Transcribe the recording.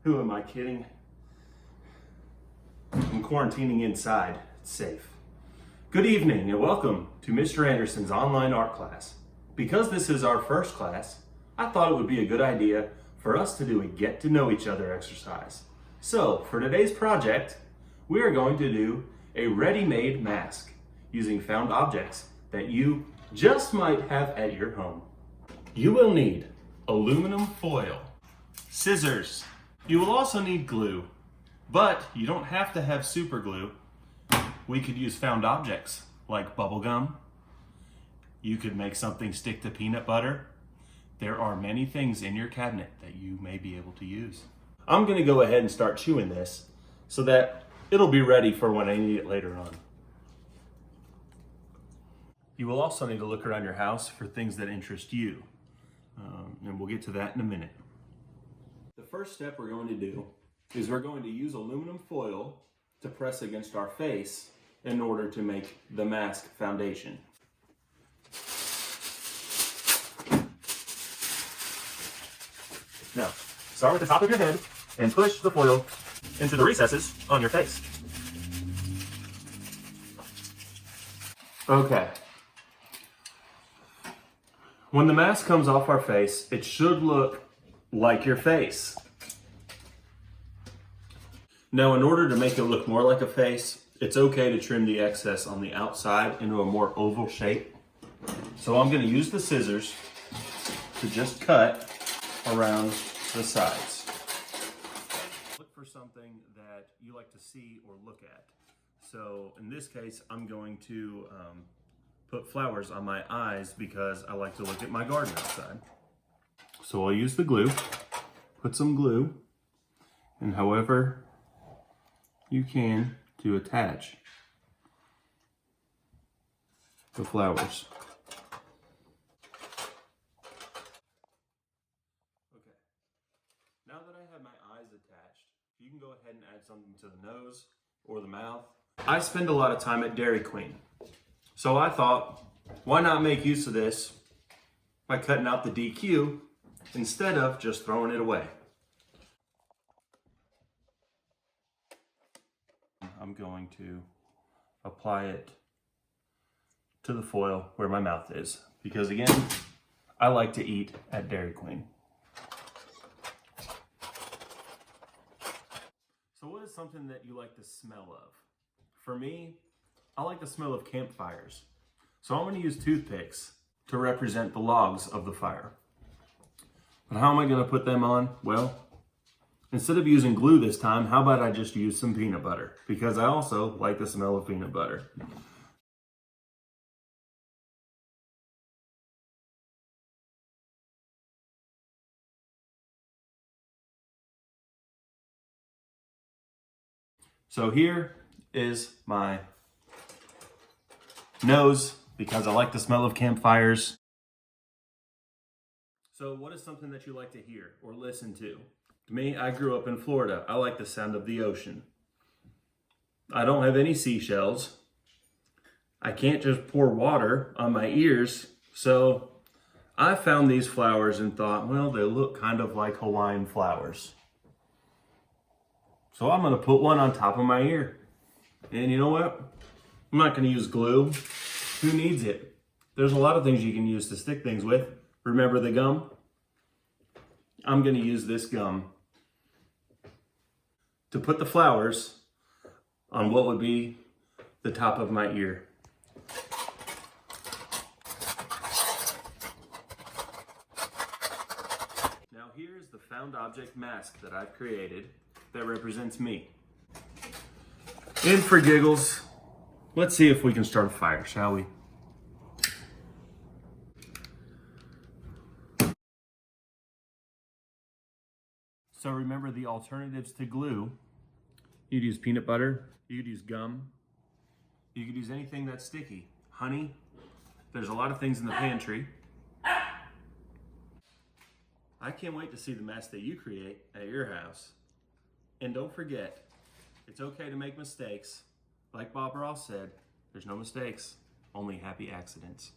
Who am I kidding? I'm quarantining inside. It's safe. Good evening and welcome to Mr. Anderson's online art class. Because this is our first class, I thought it would be a good idea for us to do a get to know each other exercise. So for today's project, we are going to do a ready-made mask using found objects that you just might have at your home. You will need aluminum foil, scissors. You will also need glue, but you don't have to have super glue. We could use found objects like bubble gum. You could make something stick to peanut butter. There are many things in your cabinet that you may be able to use. I'm gonna go ahead and start chewing this so that it'll be ready for when I need it later on. You will also need to look around your house for things that interest you. And we'll get to that in a minute. The first step we're going to do is we're going to use aluminum foil to press against our face in order to make the mask foundation. Now, start with the top of your head and push the foil into the recesses on your face. Okay. When the mask comes off our face, it should look like your face. Now, in order to make it look more like a face, it's okay to trim the excess on the outside into a more oval shape. So I'm going to use the scissors to just cut around the sides. Look for something that you like to see or look at. So in this case, I'm going to put flowers on my eyes because I like to look at my garden outside. So I'll use the glue, put some glue, and however you can to attach the flowers. Okay, now that I have my eyes attached, you can go ahead and add something to the nose or the mouth. I spend a lot of time at Dairy Queen. So I thought, why not make use of this by cutting out the DQ instead of just throwing it away. I'm going to apply it to the foil where my mouth is because again, I like to eat at Dairy Queen. So what is something that you like the smell of? For me, I like the smell of campfires. So I'm going to use toothpicks to represent the logs of the fire. But how am I going to put them on? Well, instead of using glue this time, how about I just use some peanut butter? Because I also like the smell of peanut butter. So here is my nose because I like the smell of campfires. So what is something that you like to hear or listen to? To me, I grew up in Florida. I like the sound of the ocean. I don't have any seashells. I can't just pour water on my ears. So I found these flowers and thought, well, they look kind of like Hawaiian flowers. So I'm going to put one on top of my ear. And you know what? I'm not going to use glue. Who needs it? There's a lot of things you can use to stick things with. Remember the gum? I'm going to use this gum to put the flowers on what would be the top of my ear. Now here's the found object mask that I've created that represents me. And for giggles, let's see if we can start a fire, shall we? So remember the alternatives to glue. You could use peanut butter, you could use gum, you could use anything that's sticky. Honey, there's a lot of things in the pantry. I can't wait to see the mess that you create at your house. And don't forget, it's okay to make mistakes. Like Bob Ross said, there's no mistakes, only happy accidents.